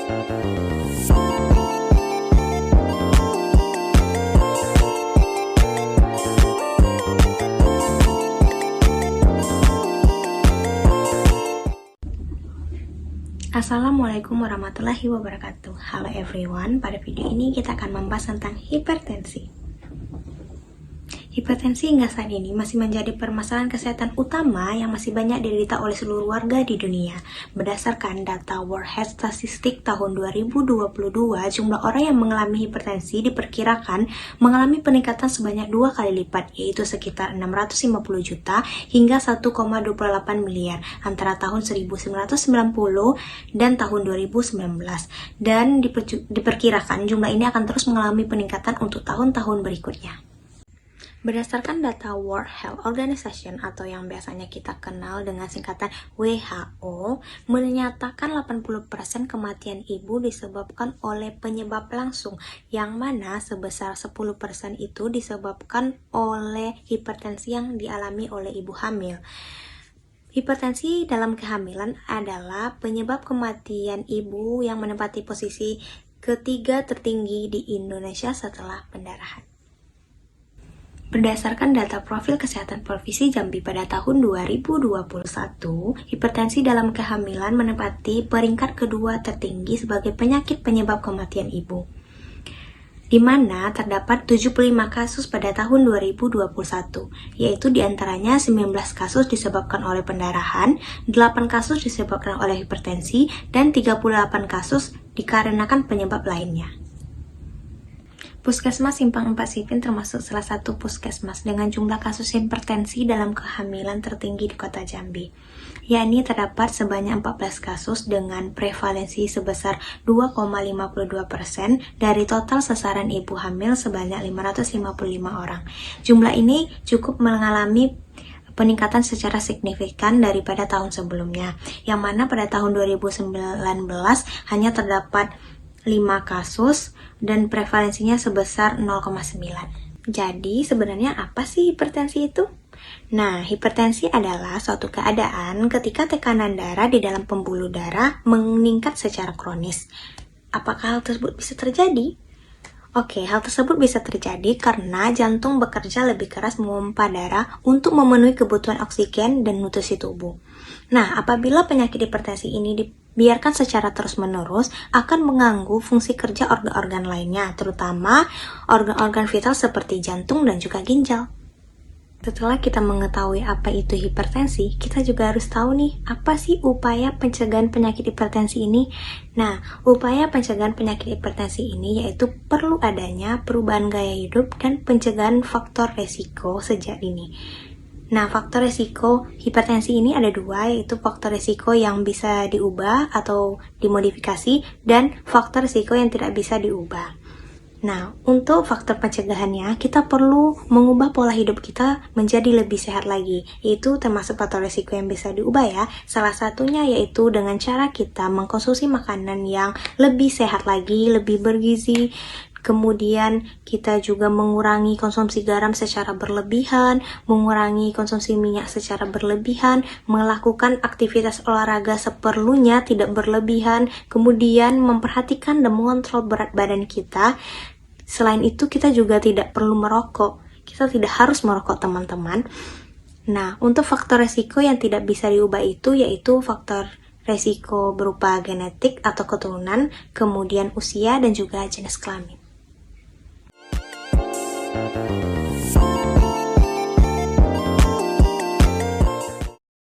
Assalamualaikum warahmatullahi wabarakatuh. Halo everyone, pada video ini kita akan membahas tentang hipertensi. Hipertensi hingga saat ini masih menjadi permasalahan kesehatan utama yang masih banyak diderita oleh seluruh warga di dunia. Berdasarkan data World Health Statistics tahun 2022, jumlah orang yang mengalami hipertensi diperkirakan mengalami peningkatan sebanyak 2 kali lipat, yaitu sekitar 650 juta hingga 1,28 miliar antara tahun 1990 dan tahun 2019. Dan diperkirakan jumlah ini akan terus mengalami peningkatan untuk tahun-tahun berikutnya. Berdasarkan data World Health Organization atau yang biasanya kita kenal dengan singkatan WHO, menyatakan 80% kematian ibu disebabkan oleh penyebab langsung, yang mana sebesar 10% itu disebabkan oleh hipertensi yang dialami oleh ibu hamil. Hipertensi dalam kehamilan adalah penyebab kematian ibu yang menempati posisi ketiga tertinggi di Indonesia setelah pendarahan. Berdasarkan data Profil Kesehatan Provinsi Jambi pada tahun 2021, hipertensi dalam kehamilan menempati peringkat kedua tertinggi sebagai penyakit penyebab kematian ibu, di mana terdapat 75 kasus pada tahun 2021, yaitu diantaranya 19 kasus disebabkan oleh pendarahan, 8 kasus disebabkan oleh hipertensi, dan 38 kasus dikarenakan penyebab lainnya. Puskesmas Simpang 4 Sipin termasuk salah satu puskesmas dengan jumlah kasus hipertensi dalam kehamilan tertinggi di kota Jambi, yakni terdapat sebanyak 14 kasus dengan prevalensi sebesar 2,52% dari total sasaran ibu hamil sebanyak 555 orang. Jumlah ini cukup mengalami peningkatan secara signifikan daripada tahun sebelumnya, yang mana pada tahun 2019 hanya terdapat 5 kasus dan prevalensinya sebesar 0,9. Jadi sebenarnya apa sih hipertensi itu? Nah, hipertensi adalah suatu keadaan ketika tekanan darah di dalam pembuluh darah meningkat secara kronis. Apakah hal tersebut bisa terjadi? Oke, hal tersebut bisa terjadi karena jantung bekerja lebih keras memompa darah untuk memenuhi kebutuhan oksigen dan nutrisi tubuh. Nah, apabila penyakit hipertensi ini dibiarkan secara terus-menerus, akan mengganggu fungsi kerja organ-organ lainnya, terutama organ-organ vital seperti jantung dan juga ginjal. Setelah kita mengetahui apa itu hipertensi, kita juga harus tahu nih, apa sih upaya pencegahan penyakit hipertensi ini? Nah, upaya pencegahan penyakit hipertensi ini yaitu perlu adanya perubahan gaya hidup dan pencegahan faktor resiko sejak dini. Nah, faktor resiko hipertensi ini ada 2, yaitu faktor resiko yang bisa diubah atau dimodifikasi dan faktor resiko yang tidak bisa diubah. Nah, untuk faktor pencegahannya, kita perlu mengubah pola hidup kita menjadi lebih sehat lagi, yaitu termasuk faktor resiko yang bisa diubah ya. Salah satunya yaitu dengan cara kita mengkonsumsi makanan yang lebih sehat lagi, lebih bergizi. Kemudian kita juga mengurangi konsumsi garam secara berlebihan, mengurangi konsumsi minyak secara berlebihan, melakukan aktivitas olahraga seperlunya, tidak berlebihan, kemudian memperhatikan dan mengontrol berat badan kita. Selain itu, kita juga tidak perlu merokok. Kita tidak harus merokok, teman-teman. Nah, untuk faktor resiko yang tidak bisa diubah itu yaitu faktor resiko berupa genetik atau keturunan, kemudian usia dan juga jenis kelamin.